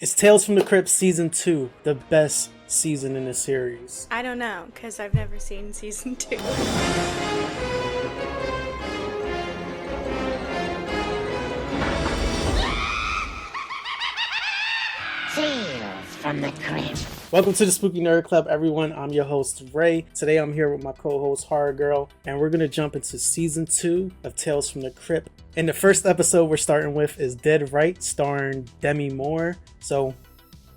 Is Tales from the Crypt Season 2 the best season in the series? I don't know, because I've never seen season 2. Tales from the Crypt. Welcome to the Spooky Nerd Club, everyone. I'm your host, Ray. Today I'm here with my co-host, Horror Girl, and we're going to jump into Season 2 of Tales from the Crypt. And the first episode we're starting with is Dead Right, starring Demi Moore. So,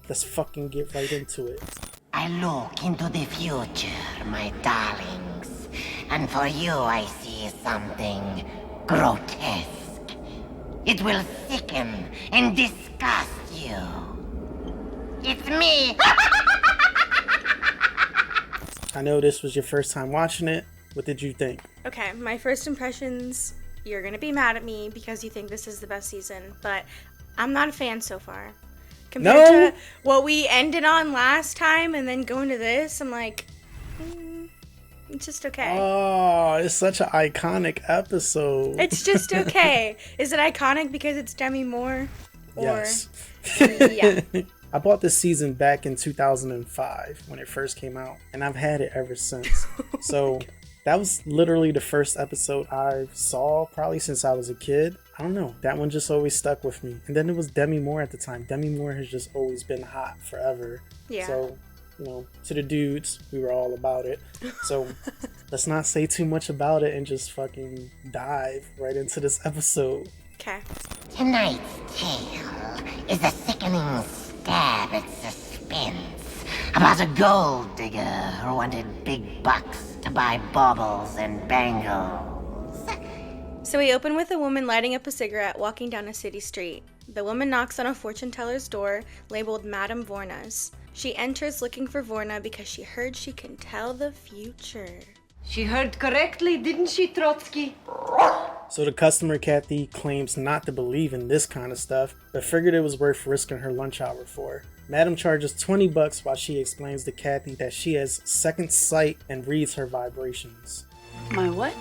let's fucking get right into it. I look into the future, my darlings, and for you I see something grotesque. It will sicken and disgust you. It's me! I know this was your first time watching it. What did you think? Okay, my first impressions, you're gonna be mad at me because you think this is the best season, but I'm not a fan so far. Compared to what we ended on last time and then going to this, I'm like, it's just okay. Oh, it's such an iconic episode. It's just okay. Is it iconic because it's Demi Moore? Or... Yes. Yeah. I bought this season back in 2005 when it first came out, and I've had it ever since. So that was literally the first episode I saw probably since I was a kid. I don't know. That one just always stuck with me. And then it was Demi Moore at the time. Demi Moore has just always been hot forever. Yeah. So, you know, to the dudes, we were all about it. So let's not say too much about it and just fucking dive right into this episode. Okay. Tonight's tale is a sickening stab at suspense about a gold digger who wanted big bucks to buy baubles and bangles. So we open with a woman lighting up a cigarette walking down a city street. The woman knocks on a fortune teller's door labeled Madame Vorna's. She enters looking for Vorna because she heard she can tell the future. She heard correctly, didn't she, Trotsky? So the customer, Kathy, claims not to believe in this kind of stuff, but figured it was worth risking her lunch hour for. Madam charges $20 while she explains to Kathy that she has second sight and reads her vibrations. My what?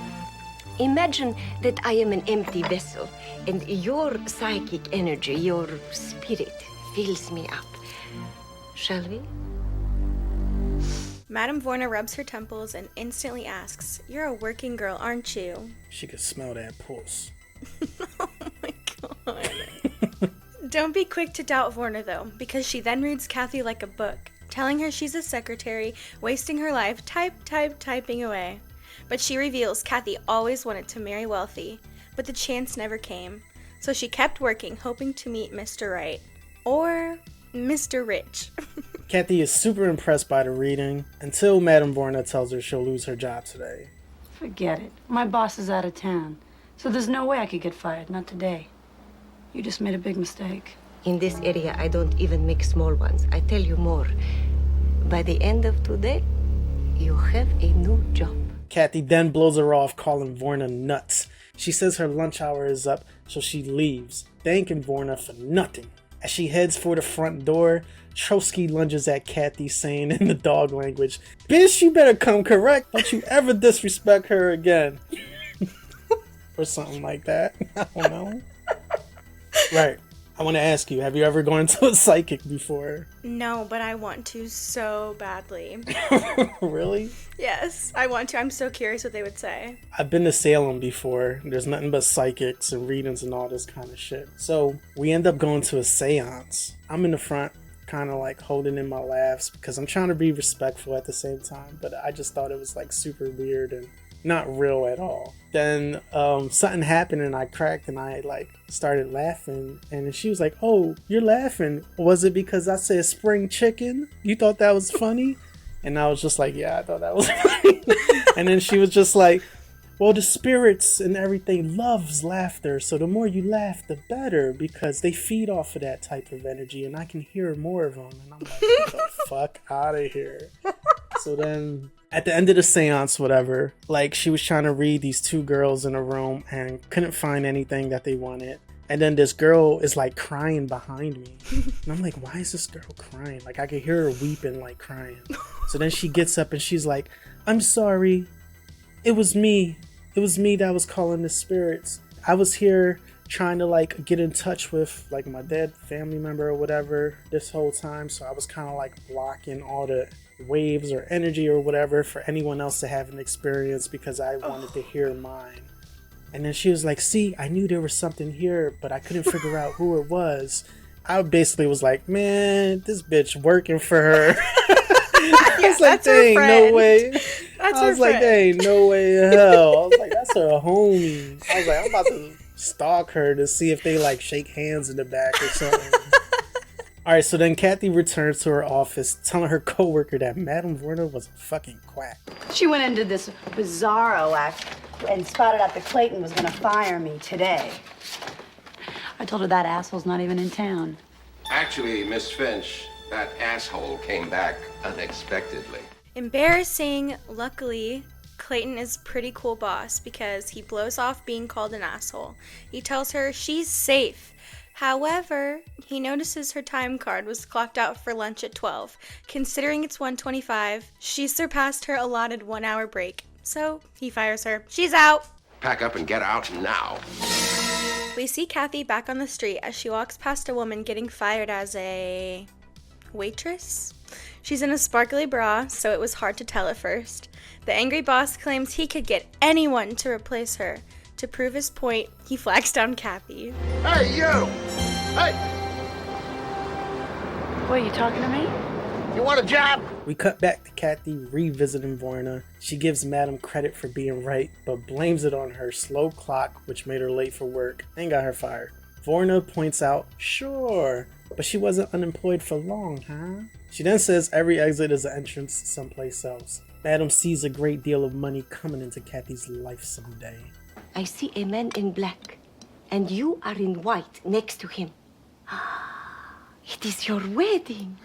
Imagine that I am an empty vessel, and your psychic energy, your spirit, fills me up. Shall we? Madame Vorna rubs her temples and instantly asks, "You're a working girl, aren't you?" She could smell that pulse. Oh my god. Don't be quick to doubt Vorna though, because she then reads Kathy like a book, telling her she's a secretary, wasting her life typing away. But she reveals Kathy always wanted to marry wealthy, but the chance never came. So she kept working, hoping to meet Mr. Right. Or Mr. Rich. Kathy is super impressed by the reading until Madame Vorna tells her she'll lose her job today. Forget it. My boss is out of town, so there's no way I could get fired, not today. You just made a big mistake. In this area, I don't even make small ones. I tell you more. By the end of today, you have a new job. Kathy then blows her off, calling Vorna nuts. She says her lunch hour is up, so she leaves, thanking Vorna for nothing. As she heads for the front door, Trotsky lunges at Kathy, saying in the dog language, "Bitch, you better come correct. Don't you ever disrespect her again." Or something like that. I don't know. Right. I want to ask you, have you ever gone to a psychic before? No, but I want to so badly. Really? Yes, I want to. I'm so curious what they would say. I've been to Salem before. There's nothing but psychics and readings and all this kind of shit. So we end up going to a seance. I'm in the front, kind of like holding in my laughs because I'm trying to be respectful at the same time. But I just thought it was like super weird and not real at all. Then something happened and I cracked and I like started laughing, and she was like, "Oh, you're laughing. Was it because I said spring chicken? You thought that was funny?" And I was just like, "Yeah, I thought that was funny." And then she was just like, "Well, the spirits and everything loves laughter, so the more you laugh, the better, because they feed off of that type of energy, and I can hear more of them." And I'm like, "Get the fuck out of here." So then at the end of the seance, whatever, like she was trying to read these two girls in a room and couldn't find anything that they wanted. And then this girl is like crying behind me. And I'm like, why is this girl crying? Like I could hear her weeping, like crying. So then she gets up and she's like, "I'm sorry. It was me. It was me that was calling the spirits. I was here trying to like get in touch with like my dead family member or whatever this whole time. So I was kind of like blocking all the waves or energy or whatever for anyone else to have an experience because I wanted to hear mine. And then she was like, see, I knew there was something here, but I couldn't figure out who it was. I basically was like, man, this bitch working for her. I was like, dang, no way. I was like, dang, no way in hell. I was like, that's her homie. I was like, I'm about to stalk her to see if they like shake hands in the back or something. Alright, so then Kathy returns to her office telling her coworker that Madame Werner was a fucking quack. She went into this bizarro act and spotted out that Clayton was gonna fire me today. I told her that asshole's not even in town. Actually, Miss Finch, that asshole came back unexpectedly. Embarrassing. Luckily, Clayton is a pretty cool boss because he blows off being called an asshole. He tells her she's safe. However, he notices her time card was clocked out for lunch at 12. Considering it's 1:25, she surpassed her allotted 1 hour break. So he fires her. She's out. Pack up and get out now. We see Kathy back on the street as she walks past a woman getting fired as a waitress. She's in a sparkly bra, so it was hard to tell at first. The angry boss claims he could get anyone to replace her. To prove his point, he flags down Kathy. Hey, you! Hey! What, you talking to me? You want a job? We cut back to Kathy revisiting Vorna. She gives Madam credit for being right, but blames it on her slow clock, which made her late for work and got her fired. Vorna points out, sure, but she wasn't unemployed for long, huh? She then says every exit is an entrance to someplace else. Madam sees a great deal of money coming into Kathy's life someday. I see a man in black, and you are in white next to him. It is your wedding.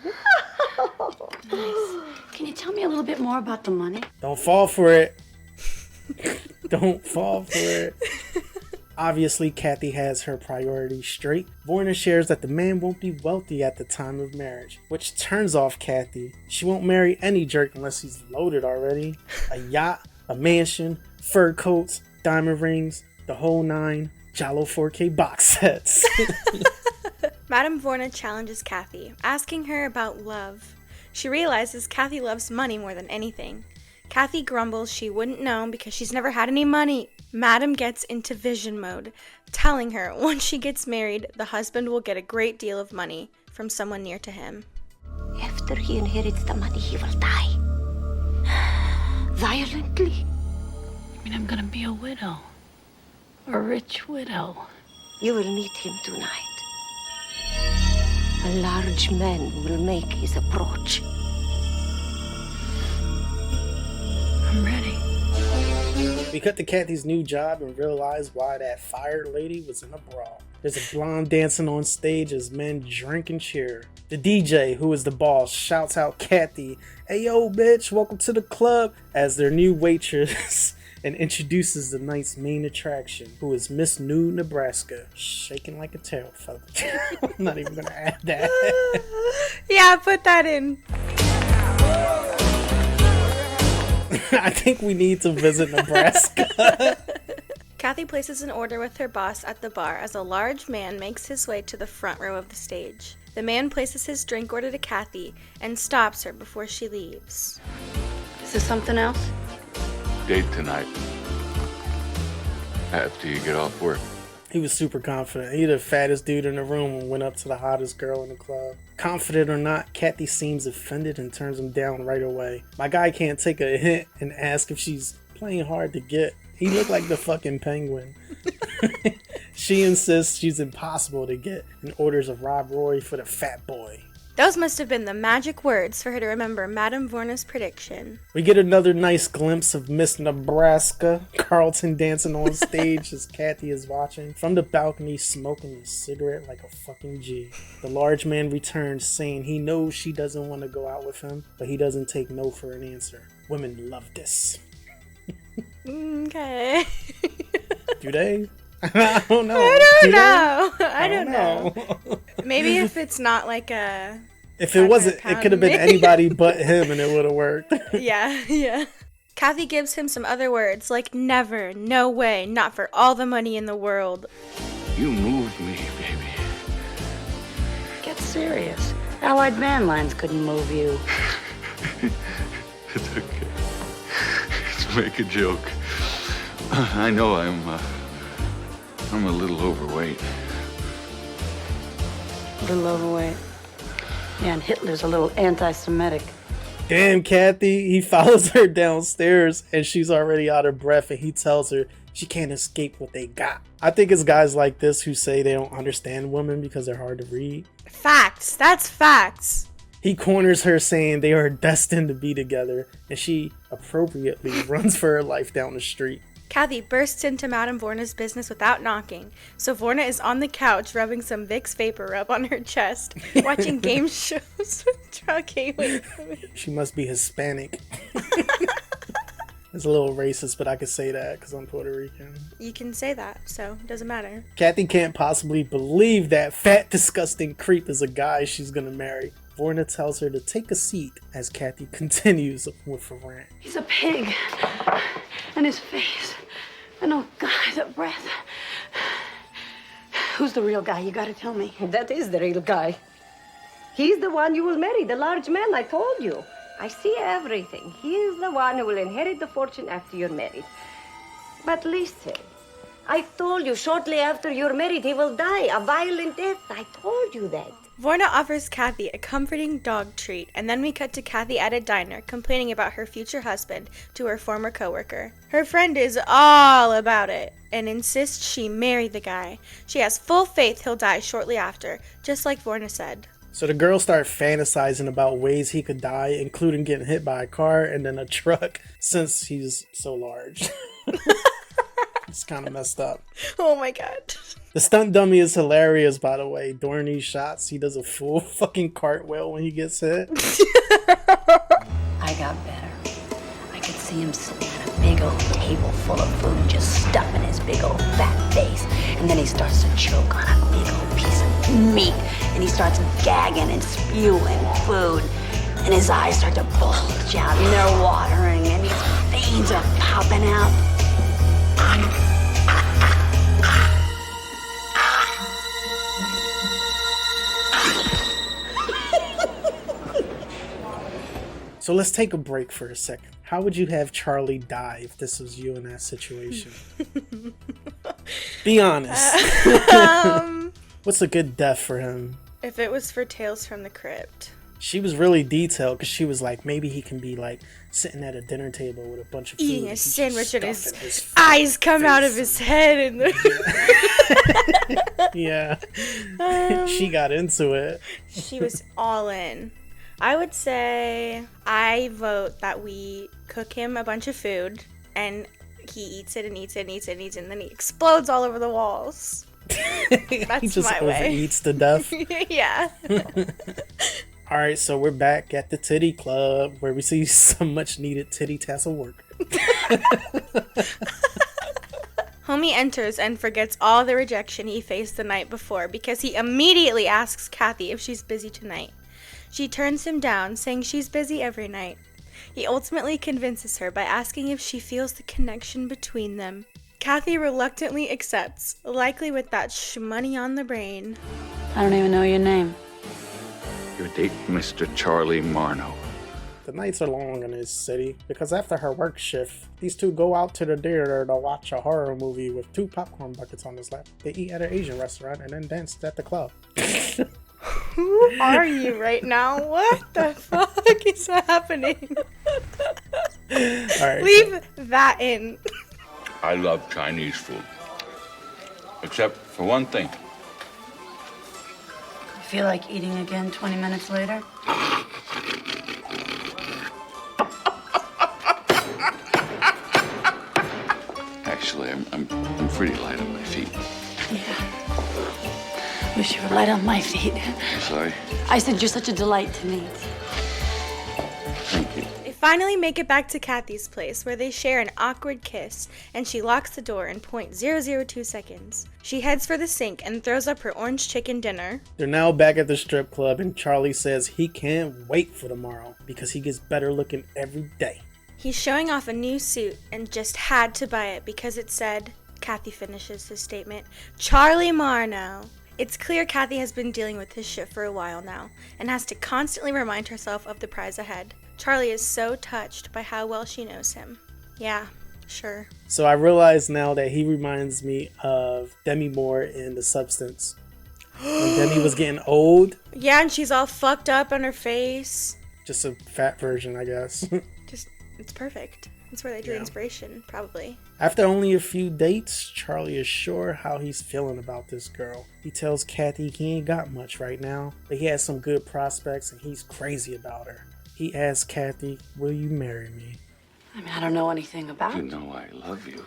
Nice. Can you tell me a little bit more about the money? Don't fall for it. Don't fall for it. Obviously, Kathy has her priorities straight. Vorna shares that the man won't be wealthy at the time of marriage, which turns off Kathy. She won't marry any jerk unless he's loaded already. A yacht, a mansion, fur coats, diamond rings, the whole nine, Jalo 4K box sets. Madame Vorna challenges Kathy, asking her about love. She realizes Kathy loves money more than anything. Kathy grumbles she wouldn't know because she's never had any money. Madame gets into vision mode, telling her once she gets married, the husband will get a great deal of money from someone near to him. After he inherits the money, he will die. Violently. I mean, I'm gonna be a widow. A rich widow. You will meet him tonight. A large man will make his approach. I'm ready. We cut to Kathy's new job and realize why that fired lady was in a bra. There's a blonde dancing on stage as men drink and cheer. The DJ, who is the boss, shouts out Kathy, "Hey yo bitch, welcome to the club," as their new waitress and introduces the night's main attraction, who is Miss New Nebraska, shaking like a tail feather. I'm not even gonna add that. Yeah, put that in. I think we need to visit Nebraska. Kathy places an order with her boss at the bar as a large man makes his way to the front row of the stage. The man places his drink order to Kathy and stops her before she leaves. Is this something else? Date tonight. After you get off work. He was super confident. He the fattest dude in the room and went up to the hottest girl in the club. Confident or not, Kathy seems offended and turns him down right away. My guy can't take a hint and ask if she's playing hard to get. He looked like the fucking penguin. She insists she's impossible to get and orders a Rob Roy for the fat boy. Those must have been the magic words for her to remember Madame Vorna's prediction. We get another nice glimpse of Miss Nebraska, Carlton dancing on stage as Kathy is watching from the balcony, smoking a cigarette like a fucking G. The large man returns saying he knows she doesn't want to go out with him, but he doesn't take no for an answer. Women love this. Okay. Do they? I don't know. I don't know. Maybe if it's not like a... If it wasn't, it could have been anybody but him and it would have worked. Yeah. Kathy gives him some other words like never, no way, not for all the money in the world. You moved me, baby. Get serious. Allied man lines couldn't move you. It's okay. Let's make a joke. I know I'm a little overweight. A little overweight. Yeah, and Hitler's a little anti-Semitic. Damn, Kathy. He follows her downstairs and she's already out of breath, and he tells her she can't escape what they got. I think it's guys like this who say they don't understand women because they're hard to read. Facts. That's facts. He corners her saying they are destined to be together, and she appropriately runs for her life down the street. Kathy bursts into Madame Vorna's business without knocking, so Vorna is on the couch rubbing some Vicks Vapor Rub on her chest, watching game shows with okay, wait. She must be Hispanic. It's a little racist, but I could say that because I'm Puerto Rican. You can say that, so it doesn't matter. Kathy can't possibly believe that fat, disgusting creep is a guy she's gonna marry. Vorna tells her to take a seat as Kathy continues with her rant. He's a pig. And his face. And oh God, the breath. Who's the real guy? You gotta tell me. That is the real guy. He's the one you will marry, the large man, I told you. I see everything. He is the one who will inherit the fortune after you're married. But listen, I told you shortly after you're married, he will die a violent death. I told you that. Vorna offers Kathy a comforting dog treat, and then we cut to Kathy at a diner complaining about her future husband to her former coworker. Her friend is all about it and insists she marry the guy. She has full faith he'll die shortly after, just like Vorna said. So the girls start fantasizing about ways he could die, including getting hit by a car and then a truck, since he's so large. It's kind of messed up. Oh my god. The stunt dummy is hilarious, by the way. During these shots, he does a full fucking cartwheel when he gets hit. I got better. I could see him sitting at a big old table full of food, just stuffing his big old fat face. And then he starts to choke on a big old piece of meat. And he starts gagging and spewing food. And his eyes start to bulge out, and they're watering, and his veins are popping out. So let's take a break for a second. How would you have Charlie die if this was you in that situation? Be honest. What's a good death for him? If it was for Tales from the Crypt. She was really detailed because she was like, maybe he can be like sitting at a dinner table with a bunch of food. Eating a sandwich and his eyes come out of his head. And yeah. She got into it. She was all in. I would say I vote that we cook him a bunch of food and he eats it and eats it and eats it and eats it and then he explodes all over the walls. That's He just my way. overeats to death. Yeah. Alright, so we're back at the titty club where we see some much needed titty tassel work. Homie enters and forgets all the rejection he faced the night before because he immediately asks Kathy if she's busy tonight. She turns him down, saying she's busy every night. He ultimately convinces her by asking if she feels the connection between them. Kathy reluctantly accepts, likely with that shmoney on the brain. I don't even know your name. Your date, Mr. Charlie Marno. The nights are long in this city because after her work shift, these two go out to the theater to watch a horror movie with 2 popcorn buckets on his lap. They eat at an Asian restaurant and then dance at the club. Who are you right now? What the fuck is happening? Alright. Leave that in. I love Chinese food. Except for one thing. You feel like eating again 20 minutes later? Actually, I'm pretty light on my feet. Yeah. Wish you were light on my feet. Sorry. I said you're such a delight to meet. Thank you. They finally make it back to Kathy's place where they share an awkward kiss and she locks the door in 0.002 seconds. She heads for the sink and throws up her orange chicken dinner. They're now back at the strip club and Charlie says he can't wait for tomorrow because he gets better looking every day. He's showing off a new suit and just had to buy it because it said, Kathy finishes his statement. Charlie Marno. It's clear Kathy has been dealing with his shit for a while now, and has to constantly remind herself of the prize ahead. Charlie is so touched by how well she knows him. Yeah, sure. So I realize now that he reminds me of Demi Moore in The Substance. When Demi was getting old. Yeah, and she's all fucked up on her face. Just a fat version, I guess. It's perfect. That's where they drew inspiration, probably. After only a few dates, Charlie is sure how he's feeling about this girl. He tells Kathy he ain't got much right now, but he has some good prospects and he's crazy about her. He asks Kathy, will you marry me? I mean, I don't know anything about You know I love you.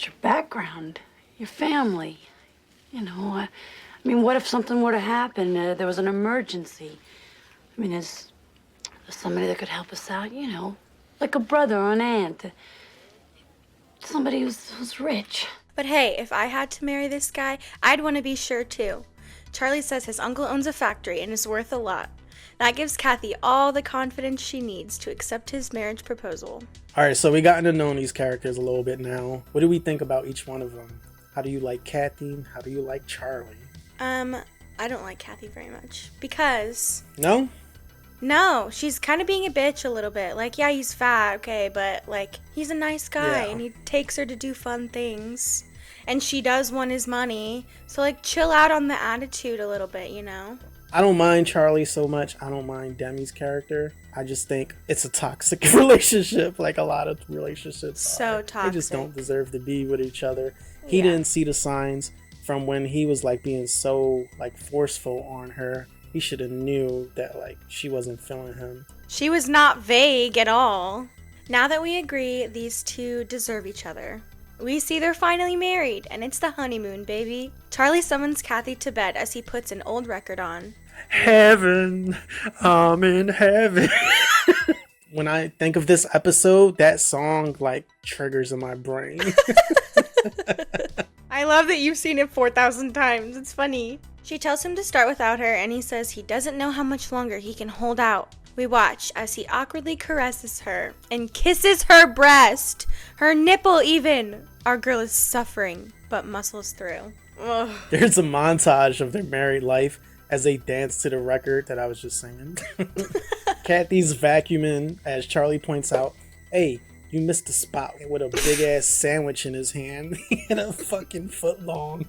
but your background, your family. You know, I mean, what if something were to happen? There was an emergency. I mean, is there somebody that could help us out? You know, like a brother or an aunt. Somebody who's rich. But hey, if I had to marry this guy, I'd want to be sure too. Charlie says his uncle owns a factory and is worth a lot. That gives Kathy all the confidence she needs to accept his marriage proposal. Alright, so we gotten to know these characters a little bit now. What do we think about each one of them? How do you like Kathy? How do you like Charlie? I don't like Kathy very much. Because... No, she's kind of being a bitch a little bit. Like, yeah, he's fat, okay, but, like, he's a nice guy, and he takes her to do fun things. And she does want his money. So, like, chill out on the attitude a little bit, you know? I don't mind Charlie so much. I don't mind Demi's character. I just think it's a toxic relationship, like a lot of relationships So are. toxic. They just don't deserve to be with each other. He didn't see the signs from when he was, like, being so, like, forceful on her. He should have knew that, like, she wasn't feeling him. She was not vague at all. Now that we agree these two deserve each other, we see they're finally married, and it's the honeymoon, baby. Charlie summons Kathy to bed as he puts an old record on. Heaven, I'm in heaven. When I think of this episode, that song, like, triggers in my brain. I love that you've seen it 4,000 times. It's funny. She tells him to start without her, and he says he doesn't know how much longer he can hold out. We watch as he awkwardly caresses her and kisses her breast, her nipple even. Our girl is suffering, but muscles through. Ugh. There's a montage of their married life as they dance to the record that I was just singing. Kathy's vacuuming as Charlie points out, hey, you missed the spot with a big ass sandwich in his hand. He had a fucking foot long.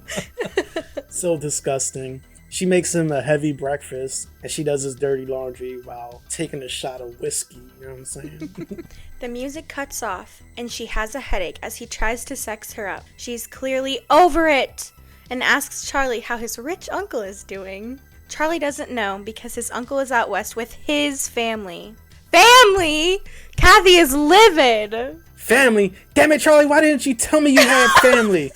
So disgusting. She makes him a heavy breakfast and she does his dirty laundry while taking a shot of whiskey. You know what I'm saying? The music cuts off and she has a headache as he tries to sex her up. She's clearly over it and asks Charlie how his rich uncle is doing. Charlie doesn't know because his uncle is out west with his family. Family? Kathy is livid. Family? Damn it, Charlie, why didn't you tell me you had family?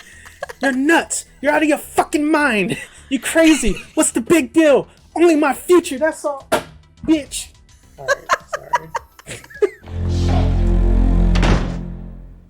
You're nuts. You're out of your fucking mind. You crazy. What's the big deal? Only my future, that's all. Bitch. Alright, sorry.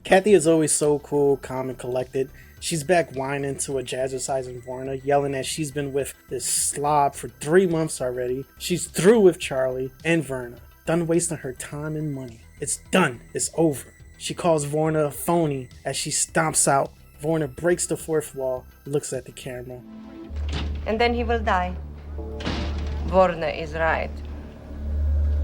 Kathy is always so cool, calm, and collected. She's back whining to a jazzercising Vorna, yelling that she's been with this slob for 3 months already. She's through with Charlie and Verna. Done wasting her time and money. It's done. It's over. She calls Vorna a phony as she stomps out. Vorna breaks the fourth wall, looks at the camera. And then he will die. Vorna is right.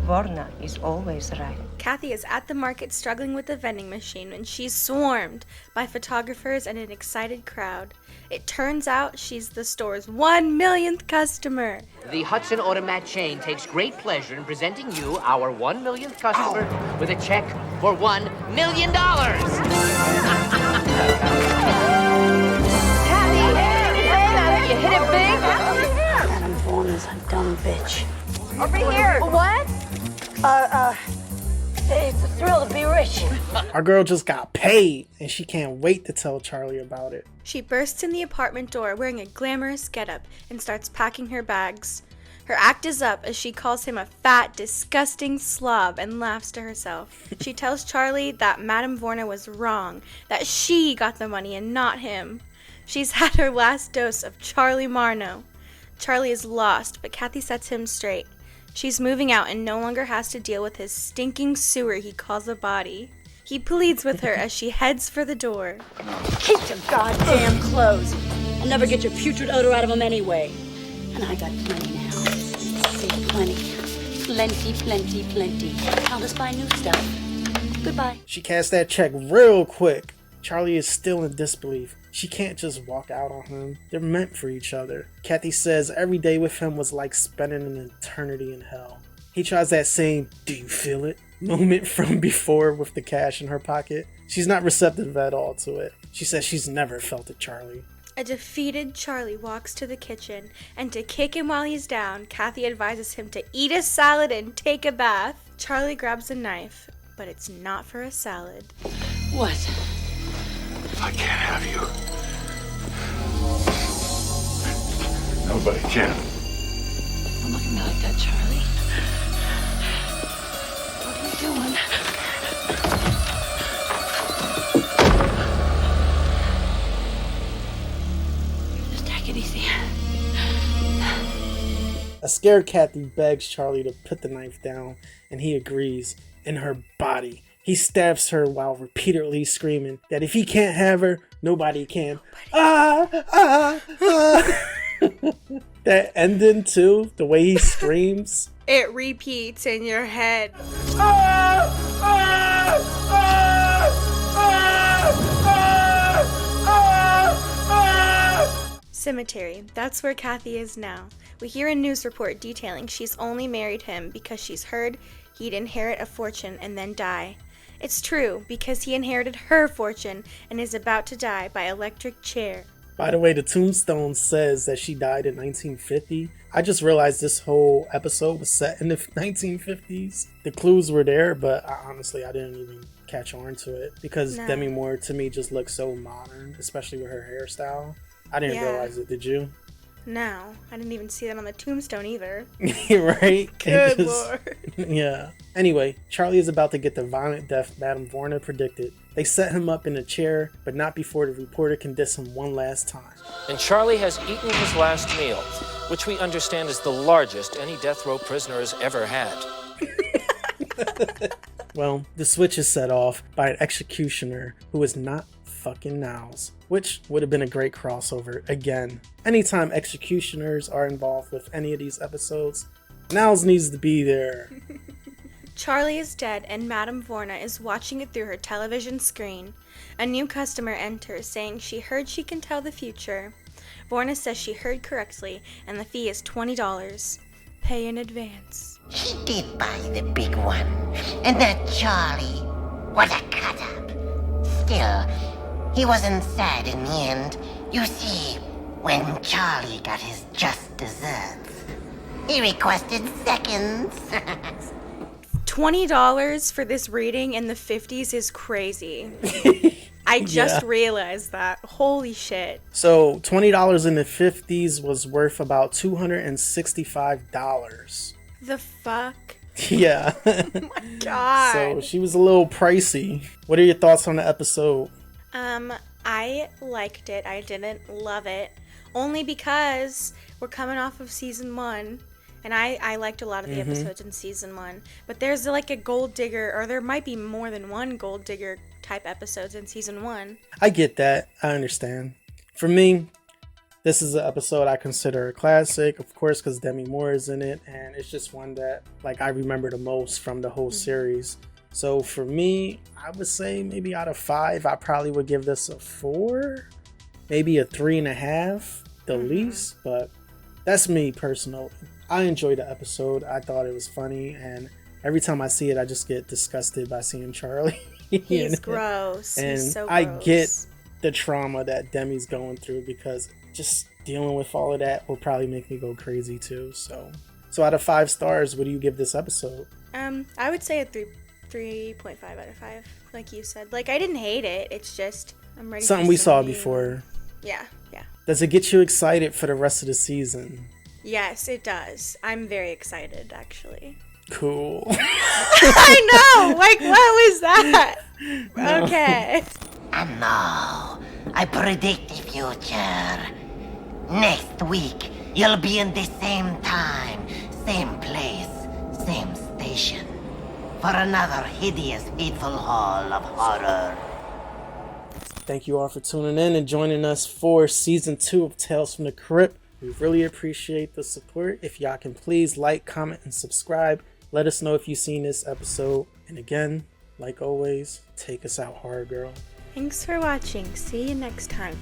Vorna is always right. Kathy is at the market struggling with the vending machine when she's swarmed by photographers and an excited crowd. It turns out she's the store's 1 millionth customer. The Hudson Automat chain takes great pleasure in presenting you, our 1 millionth customer, with a check for $1 million. You hit it big? Madam Vaughn is a dumb bitch. Over here. What? It's a thrill to be rich. Our girl just got paid, and she can't wait to tell Charlie about it. She bursts in the apartment door wearing a glamorous getup and starts packing her bags. Her act is up as she calls him a fat, disgusting slob and laughs to herself. She tells Charlie that Madame Vorna was wrong, that she got the money and not him. She's had her last dose of Charlie Marno. Charlie is lost, but Kathy sets him straight. She's moving out and no longer has to deal with his stinking sewer he calls a body. He pleads with her as she heads for the door. Keep your goddamn clothes. I'll never get your putrid odor out of them anyway. And I got plenty now. See, plenty. Plenty, plenty, plenty. I'll just buy new stuff. Goodbye. She cast that check real quick. Charlie is still in disbelief. She can't just walk out on him. They're meant for each other. Kathy says every day with him was like spending an eternity in hell. He tries that same, "do you feel it?" moment from before with the cash in her pocket. She's not receptive at all to it. She says she's never felt it, Charlie. A defeated Charlie walks to the kitchen, and to kick him while he's down, Kathy advises him to eat a salad and take a bath. Charlie grabs a knife, but it's not for a salad. What? I can't have you. Nobody can. Don't look at me like that, Charlie. What are you doing? Just take it easy. A scared Kathy begs Charlie to put the knife down, and he agrees. In her body, he stabs her while repeatedly screaming that if he can't have her, nobody can. That ending too, the way he screams. It repeats in your head. Cemetery. That's where Kathy is now. We hear a news report detailing she's only married him because she's heard he'd inherit a fortune and then die. It's true, because he inherited her fortune and is about to die by electric chair. By the way, the tombstone says that she died in 1950. I just realized this whole episode was set in the 1950s. The clues were there, but honestly, I didn't even catch on to it because Demi Moore to me just looks so modern, especially with her hairstyle. I didn't realize it, did you? No, I didn't even see that on the tombstone either. Right? Good Lord. Yeah. Anyway, Charlie is about to get the violent death Madame Vorna predicted. They set him up in a chair, but not before the reporter can diss him one last time. And Charlie has eaten his last meal, which we understand is the largest any death row prisoner has ever had. Well, the switch is set off by an executioner who is not fucking Niles, which would have been a great crossover again. Anytime executioners are involved with any of these episodes, Niles needs to be there. Charlie is dead and Madame Vorna is watching it through her television screen. A new customer enters saying she heard she can tell the future. Vorna says she heard correctly and the fee is $20. Pay in advance. She did buy the big one. And that Charlie, what a cut-up. Still, he wasn't sad in the end. You see, when Charlie got his just desserts, he requested seconds. $20 for this reading in the 50s is crazy. I just realized that. Holy shit. So $20 in the 50s was worth about $265. The fuck? Yeah. Oh my god. So she was a little pricey. What are your thoughts on the episode? I liked it. I didn't love it. Only because we're coming off of season 1. And I liked a lot of the episodes in season 1. But there's like a gold digger, or there might be more than one gold digger type episodes in season 1. I get that. I understand. For me, this is an episode I consider a classic, of course, because Demi Moore is in it. And it's just one that like I remember the most from the whole series. So for me, I would say maybe out of 5, I probably would give this a 4. Maybe a 3.5, the least. But that's me personally. I enjoyed the episode. I thought it was funny, and every time I see it, I just get disgusted by seeing Charlie. He's gross. And he's so gross. I get the trauma that Demi's going through because just dealing with all of that will probably make me go crazy too. So out of 5 stars, what do you give this episode? I would say a 3.5 out of 5, like you said. Like, I didn't hate it. It's just I'm ready. Something for we saw new. before. Yeah. Does it get you excited for the rest of the season? Yes, it does. I'm very excited, actually. Cool. I know! Like, what was that? No. Okay. And now, I predict the future. Next week, you'll be in the same time, same place, same station. for another hideous, fateful haul of horror. Thank you all for tuning in and joining us for season 2 of Tales from the Crypt. We really appreciate the support. If y'all can please like, comment, and subscribe. Let us know if you've seen this episode. And again, like always, take us out, horror girl. Thanks for watching. See you next time.